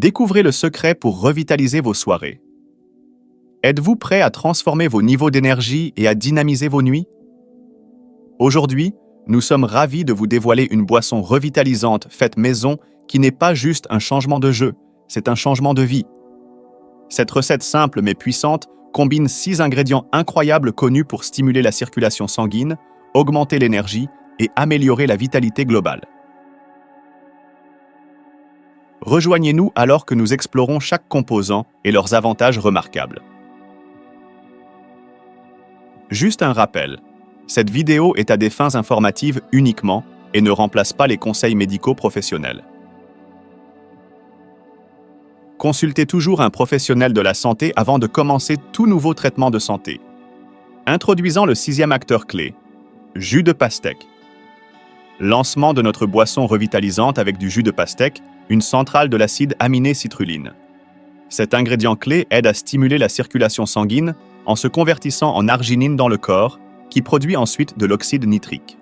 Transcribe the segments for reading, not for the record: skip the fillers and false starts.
Découvrez le secret pour revitaliser vos soirées. Êtes-vous prêt à transformer vos niveaux d'énergie et à dynamiser vos nuits? Aujourd'hui, nous sommes ravis de vous dévoiler une boisson revitalisante faite maison qui n'est pas juste un changement de jeu, c'est un changement de vie. Cette recette simple mais puissante combine 6 ingrédients incroyables connus pour stimuler la circulation sanguine, augmenter l'énergie et améliorer la vitalité globale. Rejoignez-nous alors que nous explorons chaque composant et leurs avantages remarquables. Juste un rappel, cette vidéo est à des fins informatives uniquement et ne remplace pas les conseils médicaux professionnels. Consultez toujours un professionnel de la santé avant de commencer tout nouveau traitement de santé. Introduisant le 6e acteur clé, jus de pastèque. Lancement de notre boisson revitalisante avec du jus de pastèque, une centrale de l'acide aminé citrulline. Cet ingrédient clé aide à stimuler la circulation sanguine en se convertissant en arginine dans le corps, qui produit ensuite de l'oxyde nitrique.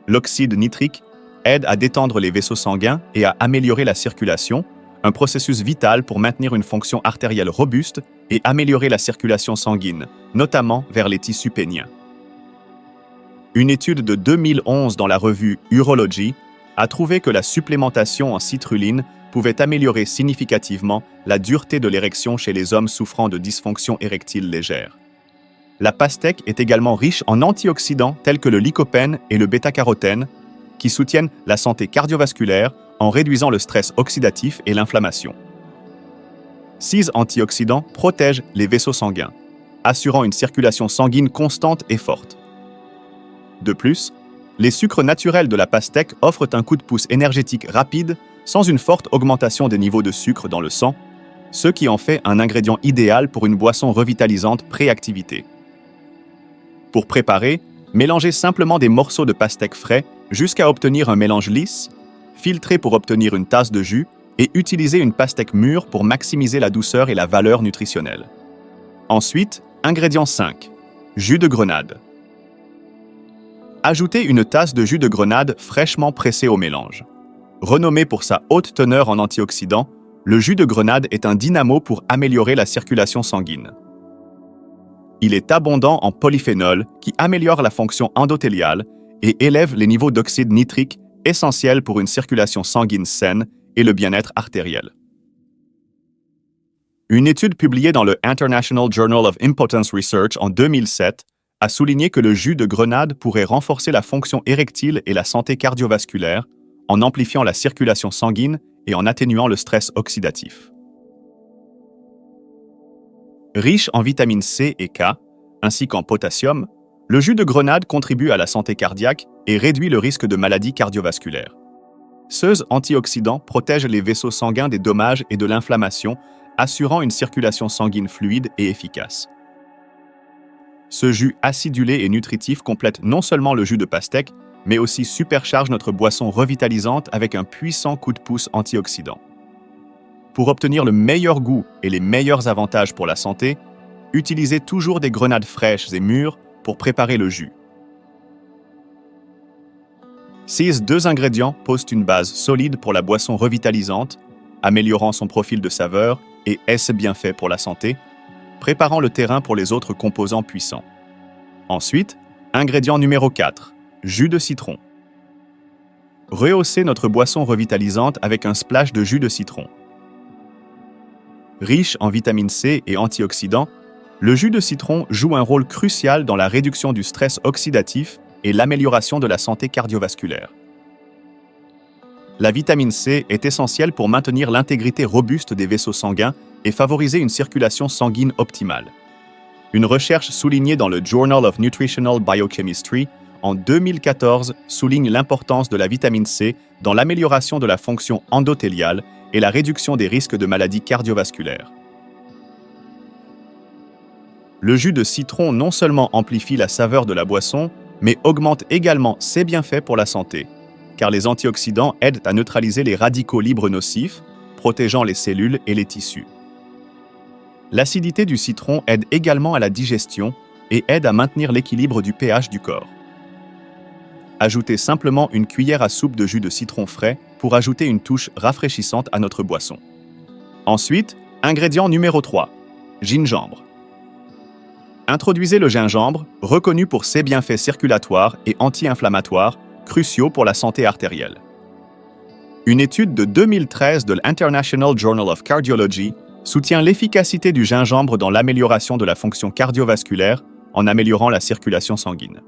L'oxyde nitrique aide à détendre les vaisseaux sanguins et à améliorer la circulation, un processus vital pour maintenir une fonction artérielle robuste et améliorer la circulation sanguine, notamment vers les tissus péniens. Une étude de 2011 dans la revue Urology a trouvé que la supplémentation en citrulline pouvait améliorer significativement la dureté de l'érection chez les hommes souffrant de dysfonction érectile légère. La pastèque est également riche en antioxydants tels que le lycopène et le bêta-carotène, qui soutiennent la santé cardiovasculaire en réduisant le stress oxydatif et l'inflammation. 6 antioxydants protègent les vaisseaux sanguins, assurant une circulation sanguine constante et forte. De plus, les sucres naturels de la pastèque offrent un coup de pouce énergétique rapide sans une forte augmentation des niveaux de sucre dans le sang, ce qui en fait un ingrédient idéal pour une boisson revitalisante pré-activité. Pour préparer, mélangez simplement des morceaux de pastèque frais jusqu'à obtenir un mélange lisse, filtrez pour obtenir une tasse de jus et utilisez une pastèque mûre pour maximiser la douceur et la valeur nutritionnelle. Ensuite, ingrédient 5, jus de grenade. Ajoutez une tasse de jus de grenade fraîchement pressé au mélange. Renommé pour sa haute teneur en antioxydants, le jus de grenade est un dynamo pour améliorer la circulation sanguine. Il est abondant en polyphénols qui améliorent la fonction endothéliale et élèvent les niveaux d'oxyde nitrique essentiels pour une circulation sanguine saine et le bien-être artériel. Une étude publiée dans le International Journal of Impotence Research en 2007 a souligné que le jus de grenade pourrait renforcer la fonction érectile et la santé cardiovasculaire en amplifiant la circulation sanguine et en atténuant le stress oxydatif. Riche en vitamines C et K, ainsi qu'en potassium, le jus de grenade contribue à la santé cardiaque et réduit le risque de maladies cardiovasculaires. Ces antioxydants protègent les vaisseaux sanguins des dommages et de l'inflammation, assurant une circulation sanguine fluide et efficace. Ce jus acidulé et nutritif complète non seulement le jus de pastèque, mais aussi supercharge notre boisson revitalisante avec un puissant coup de pouce antioxydant. Pour obtenir le meilleur goût et les meilleurs avantages pour la santé, utilisez toujours des grenades fraîches et mûres pour préparer le jus. Ces 2 ingrédients posent une base solide pour la boisson revitalisante, améliorant son profil de saveur et est-ce bien fait pour la santé, préparant le terrain pour les autres composants puissants. Ensuite, ingrédient numéro 4, jus de citron. Rehaussez notre boisson revitalisante avec un splash de jus de citron. Riche en vitamine C et antioxydants, le jus de citron joue un rôle crucial dans la réduction du stress oxydatif et l'amélioration de la santé cardiovasculaire. La vitamine C est essentielle pour maintenir l'intégrité robuste des vaisseaux sanguins et favoriser une circulation sanguine optimale. Une recherche soulignée dans le Journal of Nutritional Biochemistry en 2014 souligne l'importance de la vitamine C dans l'amélioration de la fonction endothéliale et la réduction des risques de maladies cardiovasculaires. Le jus de citron non seulement amplifie la saveur de la boisson, mais augmente également ses bienfaits pour la santé, car les antioxydants aident à neutraliser les radicaux libres nocifs, protégeant les cellules et les tissus. L'acidité du citron aide également à la digestion et aide à maintenir l'équilibre du pH du corps. Ajoutez simplement une cuillère à soupe de jus de citron frais pour ajouter une touche rafraîchissante à notre boisson. Ensuite, ingrédient numéro 3, gingembre. Introduisez le gingembre, reconnu pour ses bienfaits circulatoires et anti-inflammatoires, cruciaux pour la santé artérielle. Une étude de 2013 de l'International Journal of Cardiology soutient l'efficacité du gingembre dans l'amélioration de la fonction cardiovasculaire en améliorant la circulation sanguine.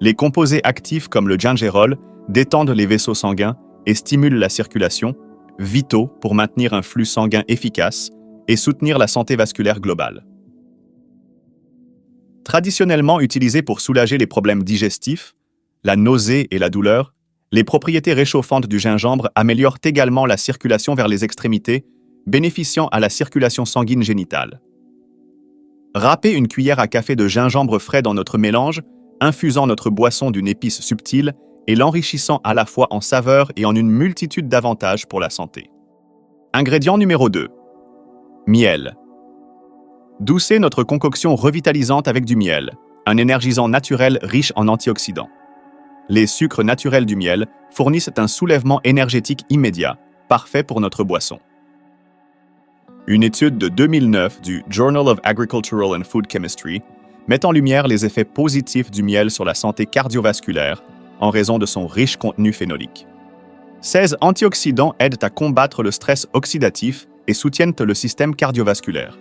Les composés actifs comme le gingérol détendent les vaisseaux sanguins et stimulent la circulation, vitaux pour maintenir un flux sanguin efficace et soutenir la santé vasculaire globale. Traditionnellement utilisé pour soulager les problèmes digestifs, la nausée et la douleur, les propriétés réchauffantes du gingembre améliorent également la circulation vers les extrémités, bénéficiant à la circulation sanguine génitale. Râpez une cuillère à café de gingembre frais dans notre mélange, infusant notre boisson d'une épice subtile et l'enrichissant à la fois en saveur et en une multitude d'avantages pour la santé. Ingrédient numéro 2. Miel. Doucez notre concoction revitalisante avec du miel, un énergisant naturel riche en antioxydants. Les sucres naturels du miel fournissent un soulèvement énergétique immédiat, parfait pour notre boisson. Une étude de 2009 du Journal of Agricultural and Food Chemistry met en lumière les effets positifs du miel sur la santé cardiovasculaire en raison de son riche contenu phénolique. Ces antioxydants aident à combattre le stress oxydatif et soutiennent le système cardiovasculaire.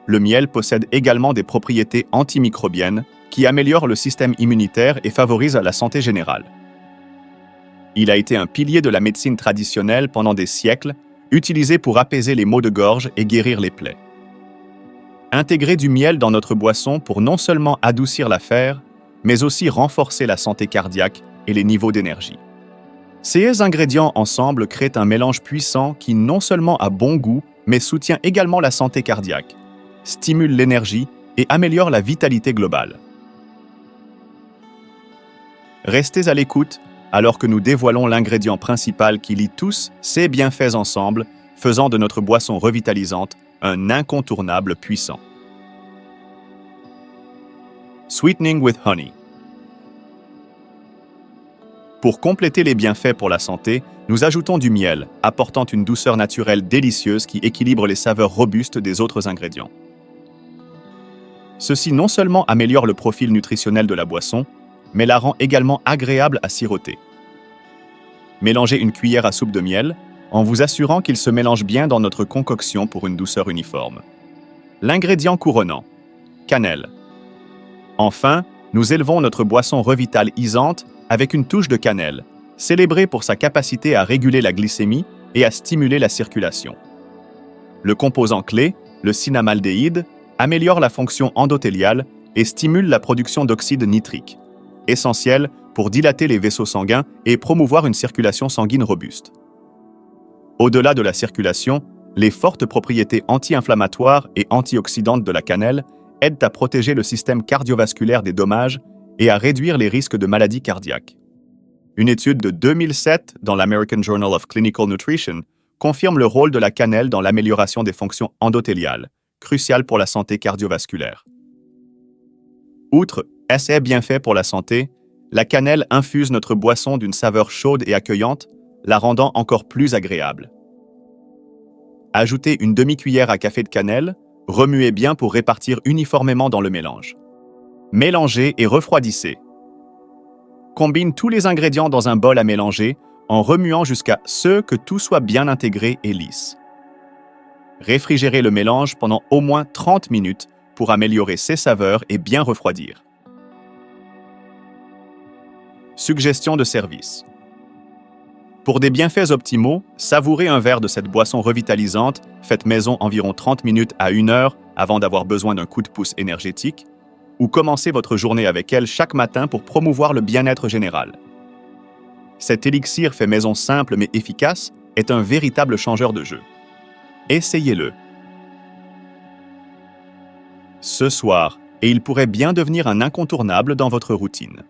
Le miel possède également des propriétés antimicrobiennes qui améliorent le système immunitaire et favorisent la santé générale. Il a été un pilier de la médecine traditionnelle pendant des siècles, utilisé pour apaiser les maux de gorge et guérir les plaies. Intégrer du miel dans notre boisson pour non seulement adoucir l'affaire, mais aussi renforcer la santé cardiaque et les niveaux d'énergie. Ces ingrédients ensemble créent un mélange puissant qui non seulement a bon goût, mais soutient également la santé cardiaque, stimule l'énergie et améliore la vitalité globale. Restez à l'écoute alors que nous dévoilons l'ingrédient principal qui lie tous ces bienfaits ensemble, faisant de notre boisson revitalisante un incontournable puissant. Sweetening with honey. Pour compléter les bienfaits pour la santé, nous ajoutons du miel, apportant une douceur naturelle délicieuse qui équilibre les saveurs robustes des autres ingrédients. Ceci non seulement améliore le profil nutritionnel de la boisson, mais la rend également agréable à siroter. Mélangez une cuillère à soupe de miel, en vous assurant qu'il se mélange bien dans notre concoction pour une douceur uniforme. L'ingrédient couronnant, cannelle. Enfin, nous élevons notre boisson revitalisante avec une touche de cannelle, célébrée pour sa capacité à réguler la glycémie et à stimuler la circulation. Le composant clé, le cinnamaldéhyde, améliore la fonction endothéliale et stimule la production d'oxyde nitrique, essentiel pour dilater les vaisseaux sanguins et promouvoir une circulation sanguine robuste. Au-delà de la circulation, les fortes propriétés anti-inflammatoires et antioxydantes de la cannelle aident à protéger le système cardiovasculaire des dommages et à réduire les risques de maladies cardiaques. Une étude de 2007 dans l'American Journal of Clinical Nutrition confirme le rôle de la cannelle dans l'amélioration des fonctions endothéliales, cruciales pour la santé cardiovasculaire. Outre ses bienfaits pour la santé, la cannelle infuse notre boisson d'une saveur chaude et accueillante, la rendant encore plus agréable. Ajoutez une demi-cuillère à café de cannelle, remuez bien pour répartir uniformément dans le mélange. Mélangez et refroidissez. Combine tous les ingrédients dans un bol à mélanger en remuant jusqu'à ce que tout soit bien intégré et lisse. Réfrigérez le mélange pendant au moins 30 minutes pour améliorer ses saveurs et bien refroidir. Suggestion de service. Pour des bienfaits optimaux, savourez un verre de cette boisson revitalisante, faite maison environ 30 minutes à 1 heure avant d'avoir besoin d'un coup de pouce énergétique, ou commencez votre journée avec elle chaque matin pour promouvoir le bien-être général. Cet élixir fait maison simple mais efficace est un véritable changeur de jeu. Essayez-le. Ce soir, et il pourrait bien devenir un incontournable dans votre routine.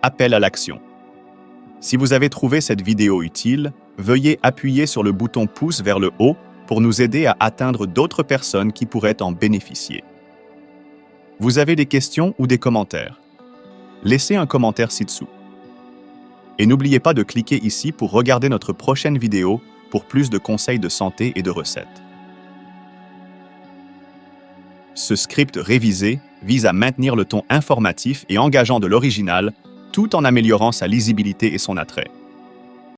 Appel à l'action. Si vous avez trouvé cette vidéo utile, veuillez appuyer sur le bouton pouce vers le haut pour nous aider à atteindre d'autres personnes qui pourraient en bénéficier. Vous avez des questions ou des commentaires? laissez un commentaire ci-dessous. Et n'oubliez pas de cliquer ici pour regarder notre prochaine vidéo pour plus de conseils de santé et de recettes. Ce script révisé vise à maintenir le ton informatif et engageant de l'original tout en améliorant sa lisibilité et son attrait.